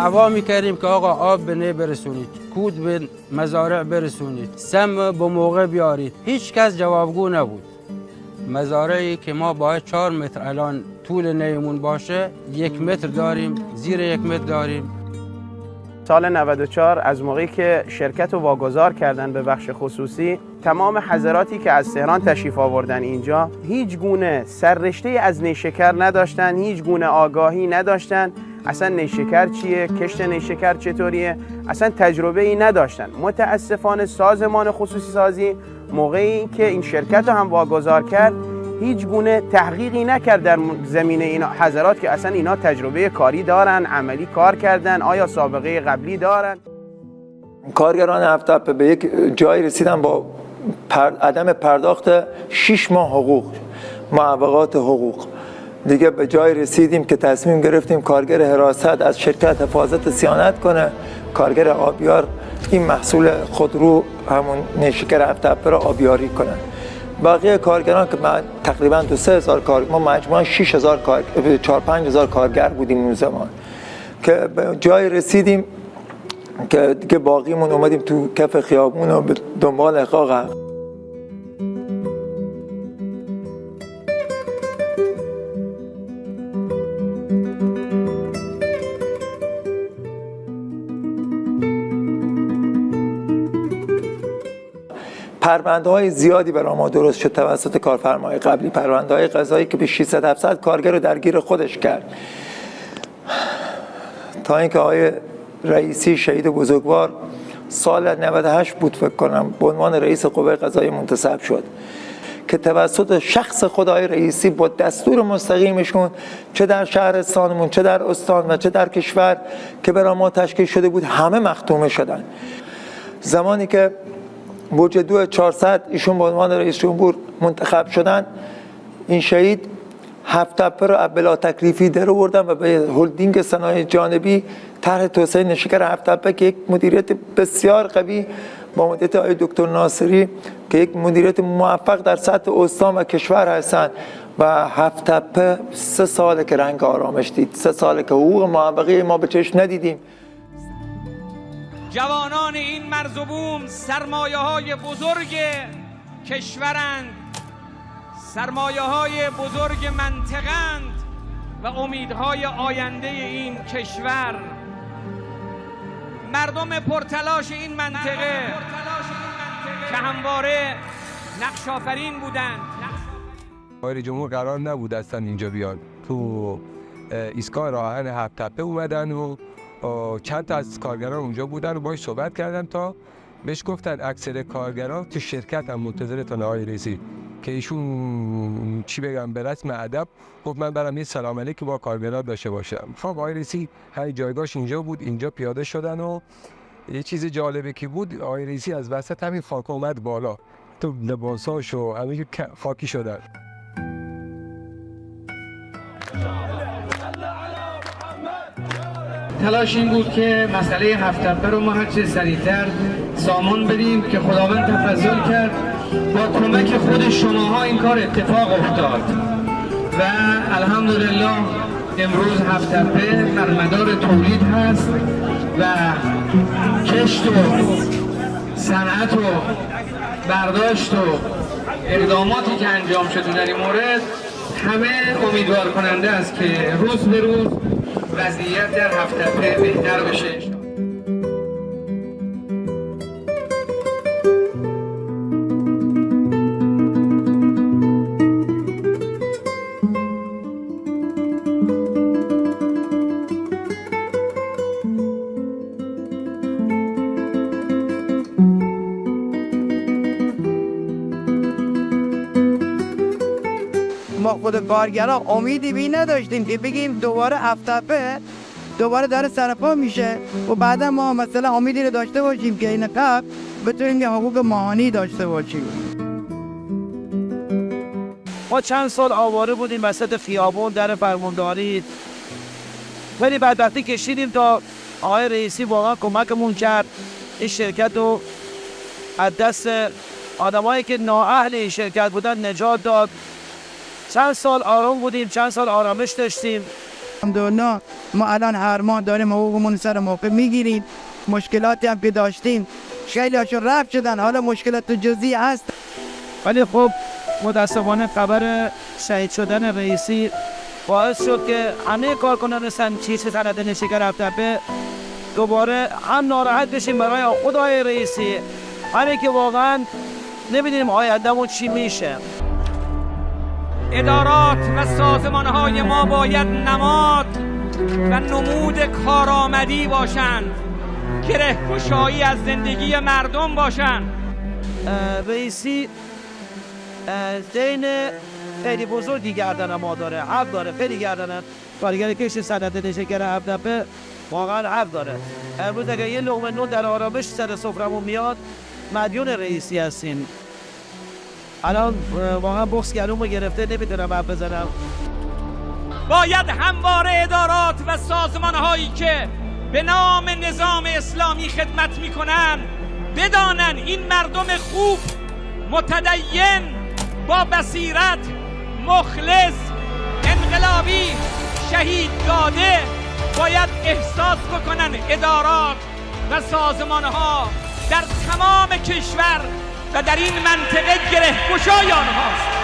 دعوا میکردیم که آقا آب به نه برسونید، کود به مزارع برسونید، سم به موقع بیارید. هیچ کس جوابگو نبود. مزارعی که ما باید 4 متر الان طول نیمون باشه، 1 متر داریم، زیر 1 متر داریم. سال 94 از موقعی که شرکت رو واگذار کردن به بخش خصوصی، تمام حضراتی که از تهران تشریف آوردن اینجا هیچ گونه سررشته از نیشکر نداشتن، هیچ گونه آگاهی نداشتن، اصلا نیشکر چیه، کشت نیشکر چطوریه، اصلا تجربه ای نداشتن. متاسفانه سازمان خصوصی سازی موقعی که این شرکت رو هم واگذار کرد هیچ گونه تحقیقی نکرد در زمینه این حضرات که اصلا اینا تجربه کاری دارن، عملی کار کردن، آیا سابقه قبلی دارن. کارگران هفت تپه به یک جایی رسیدن با عدم پرداخت 6 ماه حقوق، معوقات حقوق. دیگه به جای رسیدیم که تصمیم گرفتیم کارگر حراست از شرکت حفاظت صیانت کنه، کارگر آبیار این محصول خودرو همون نیشکر هفت تپه را آبیاری کنه. بقیه کارگران که تقریبا 2-3 هزار کارگر، ما مجموعاً 6,000 کارگر، 4-5 هزار کارگر بودیم اون زمان، که به جای رسیدیم که دیگه باقیمون اومدیم تو کف خیابون و به دنبال احقاق. پرونده‌های زیادی برای ما درست شد توسط کارفرمای قبلی، پرونده‌های قضایی که به 600-700 کارگر رو درگیر خودش کرد، تا اینکه آقای رئیسی شهید بزرگوار سال 98 بود فکر کنم به عنوان رئیس قوه قضاییه منتصب شد، که توسط شخص خود آقای رئیسی با دستور مستقیمشون چه در شهرستانمون، چه در استان و چه در کشور که برای ما تشکیل شده بود همه مختومه شدن. زمانی که برج 2400 ایشون به عنوان رئیس جمهور منتخب شدن، این شهید هفت تپه رو بلا تکلیفی در آوردن و به هلدینگ صنایع جانبی طرح توسعه نیشکر هفت تپه که یک مدیریت بسیار قوی با مدیریت آقای دکتر ناصری که یک مدیریت موفق در سطح استان و کشور هستند و هفت تپه 3 ساله که رنگ آرامش دید، 3 ساله که حقوق معوقه ما به چشم ندیدیم. جوانان این مرز و بوم سرمایه‌های بزرگ کشورند، سرمایه‌های بزرگ منطقه‌اند و امیدهای آینده این کشور. مردم پرتلاش این منطقه که همواره نقش آفرین بودند. آقای جمهور قرار نبود اصلا اینجا بیان، تو ایستگاه راهن هفت تپه اومدن و چند تا از کارگران اونجا بودن و باهاش صحبت کردن تا بهش گفتن اکثر کارگران تو شرکت هم منتظرتن آقای رئیسی، که ایشون چی بگم به رسم ادب گفت من برام یه سلام علیک با کارگران داشته باشم. خب آقای رئیسی همین جایگاهش اینجا بود، اینجا پیاده شدن و یه چیز جالبی که بود آقای رئیسی از وسط همین خاک اومد بالا، تو لباساش و همه خاکی شدن. تلاش این بود که مسئله هفت تپه رو ما هرچه سریعتر سامان بدیم که خداوند تفضل کرد با کمک خود شماها این کار اتفاق افتاد و الحمدلله امروز هفت تپه بر مدار تولید هست و کشت و صنعت و برداشت و اقداماتی که انجام شده در این مورد همه امیدوار کننده است که روز به روز وضعیت در هفت تپه بهتر بشه. ما خود کارگران امیدی بی نداشتیم که بگیم دوباره هفت تپه دوباره داره سرپا میشه و بعدا ما مثلا امیدی رو داشته باشیم که این قبل بتونیم یه حقوق ماهانی داشته باشیم. ما چند سال آواره بودیم وسط خیابون در فرمانداری، ولی بعد وقتی کشیدیم تا آقای رئیسی واقعا کمکمون کرد، این شرکت رو از دست آدمایی که نااهل این شرکت بودن نجات داد. چند سال آرام بودیم، چند سال آرامش داشتیم الحمدلله ما الان هر ماه داریم حقوقمون سر موقع میگیریم. مشکلاتی هم که داشتیم خیلی هاشون رفت شدن، حالا مشکلات جزئی هست. ولی خب متاسفانه خبر شهید شدن رئیسی باعث شد که همه کارکنان صنعت نشکر هفت‌تپه دوباره هم ناراحت بشیم برای خود آقای رئیسی، همین که واقعا نمیدونیم آینده‌مون چی میشه. ادارات و سازمان‌های ما باید نماد و نمود کارآمدی باشند، گره‌گشایی از زندگی مردم باشند. رئیسی دین خیلی بزرگی گردن ما داره، حق داره، خیلی گردن کارگر کشت صنعت نشکر هفت‌تپه واقعا حق داره. امروز اگر یه لقمه نون در آرامش سر سفرمون میاد مدیون رئیسی هستیم. الان واقعا بغض گلومو گرفته، نمیتونم حرف بزنم. باید همواره ادارات و سازمان‌هایی که به نام نظام اسلامی خدمت می‌کنند بدانند این مردم خوب، متدین، با بصیرت، مخلص، انقلابی، شهید داده باید احساس بکنن ادارات و سازمان‌ها در تمام کشور و در این منطقه گره‌گشای آنهاست.